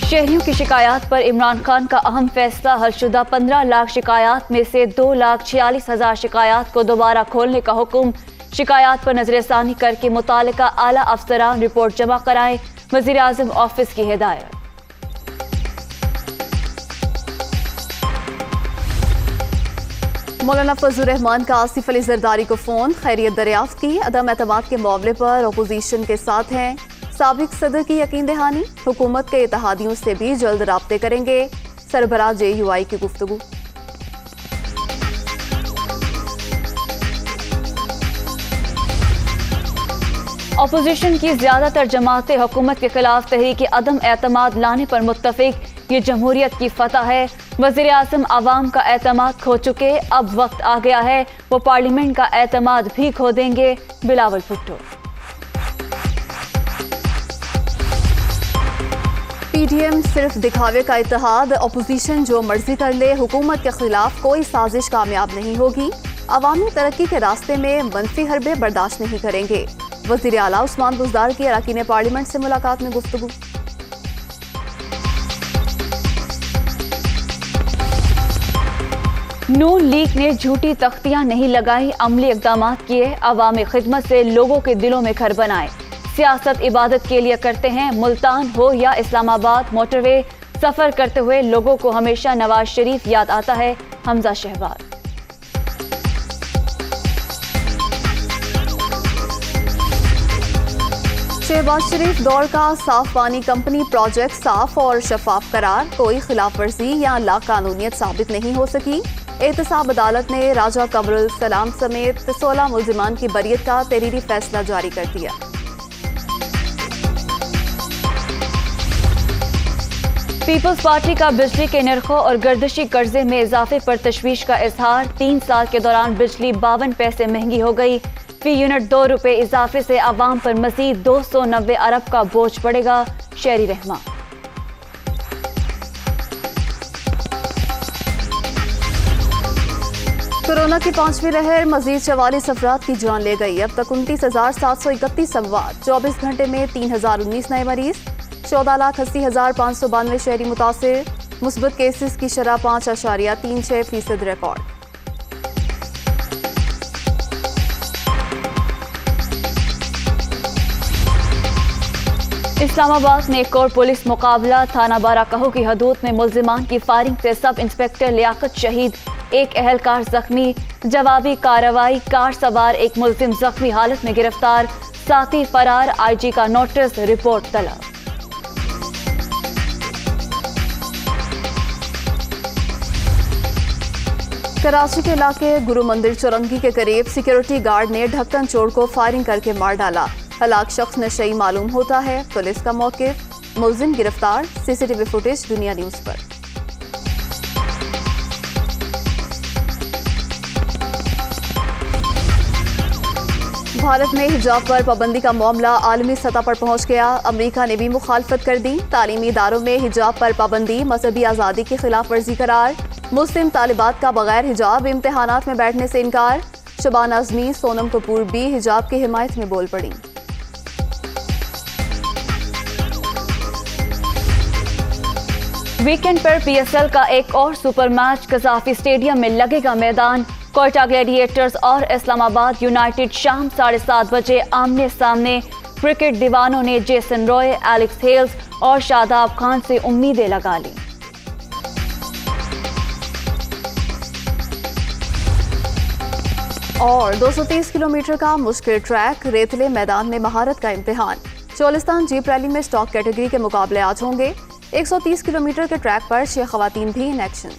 शहरियों की शिकायत पर इमरान खान का अहम फैसला। हलशुदा 15 लाख शिकायत में से 2,46,000 शिकायत को दोबारा खोलने का हुक्म। शिकायत पर नजरसानी करके मुतालिका आला अफसरान रिपोर्ट जमा कराएं। वजीर आजम ऑफिस की हिदायत। मौलाना फजलुर रहमान का आसिफ अली जरदारी को फोन, खैरियत दरियाफ्त की। अदम एतमाद के मामले पर अपोजिशन के साथ हैं। साबिक सदर की यकीन दहानी, हुकूमत के इत्तेहादियों से भी जल्द राब्ते करेंगे। सरबराह JUI की गुफ्तगू। अपोजिशन की ज्यादातर जमातें हुकूमत के खिलाफ तहरीक अदम एतमाद लाने पर मुत्तफिक। ये जमहूरियत की फतह है। वज़ीर आज़म अवाम का एतमाद खो चुके, अब वक्त आ गया है वो पार्लियामेंट का एतमाद भी खो देंगे। बिलावल भुट्टो। PDM सिर्फ दिखावे का इत्तेहाद, अपोजिशन जो मर्जी कर ले, हुकूमत के खिलाफ कोई साजिश कामयाब नहीं होगी। अवामी तरक्की के रास्ते में मनफी हरबे बर्दाश्त नहीं करेंगे। वज़ीर आला उस्मान बुज़दार की अरकान पार्लियामेंट से मुलाकात में गुफ्तगू। नून लीग ने झूठी तख्तियां नहीं लगाई, अमली इक़दाम किए। अवामी खिदमत से लोगों के दिलों में घर बनाए। सियासत इबादत के लिए करते हैं। मुल्तान हो या इस्लामाबाद मोटरवे, सफर करते हुए लोगों को हमेशा नवाज शरीफ याद आता है। हमजा शहबाज। शहबाज शरीफ दौर का साफ पानी कंपनी प्रोजेक्ट साफ और शफाफ करार, कोई खिलाफ वर्जी या लाकानूनियत साबित नहीं हो सकी। एहतसाब अदालत ने राजा कमरुल सलाम समेत 16 मुल्जिमान की बरियत का तहरीरी फैसला जारी कर दिया। पीपल्स पार्टी का बिजली के निर्खों और गर्दिशी कर्जे में इजाफे पर तशवीश का इजहार। 3 साल के दौरान बिजली 52 पैसे महंगी हो गई। फी यूनिट 2 रुपए इजाफे से आवाम पर मजीद 290 अरब का बोझ पड़ेगा। शहरी रहमा। कोरोना की 5वीं लहर मजीद 44 अफराद की जान ले गई। अब तक 29,731 अमवात, 24 घंटे में 3,019 नए मरीज, 14,80,592 शहरी मुतासिर। मुस्बत केसेस की शरह 5.36% रिकॉर्ड। इस्लामाबाद में एक और पुलिस मुकाबला। थाना बाराकहो की हदूद में मुल्जिमान की फायरिंग से सब इंस्पेक्टर लियाकत शहीद, एक अहलकार जख्मी। जवाबी कार्रवाई, कार सवार एक मुल्जिम जख्मी हालत में गिरफ्तार, साथी फरार। IG का नोटिस, रिपोर्ट तलब। कराची के इलाके गुरु मंदिर चौरंगी के करीब सिक्योरिटी गार्ड ने ढक्कन चोर को फायरिंग करके मार डाला। हलाक शख्स नशई मालूम होता है। पुलिस का मौक़िफ़, मुल्जिम गिरफ्तार। CCTV फुटेज दुनिया न्यूज़ पर। भारत में हिजाब पर पाबंदी का मामला आलमी सतह पर पहुंच गया। अमेरिका ने भी मुखालफत कर दी। तालीमी इदारों में हिजाब पर पाबंदी मजहबी आज़ादी की खिलाफ वर्जी करार। मुस्लिम तालिबात का बगैर हिजाब इम्तिहानात में बैठने से इनकार। शबाना आज़मी, सोनम कपूर भी हिजाब की हिमायत में बोल पड़ी। वीकेंड पर PSL का एक और सुपर मैच। कज़ाफी स्टेडियम में लगेगा मैदान। कोयटा ग्लैडिएटर्स और इस्लामाबाद यूनाइटेड शाम 7:30 बजे आमने सामने। क्रिकेट दीवानों ने जेसन रॉय, एलेक्स हेल्स और शादाब खान से उम्मीदें लगा ली। और 230 किलोमीटर का मुश्किल ट्रैक, रेतले मैदान में महारत का इम्तिहान। चोलिस्तान जीप रैली में स्टॉक कैटेगरी के मुकाबले आज होंगे। 130 किलोमीटर के ट्रैक पर 6 खवातीन भी इन एक्शन।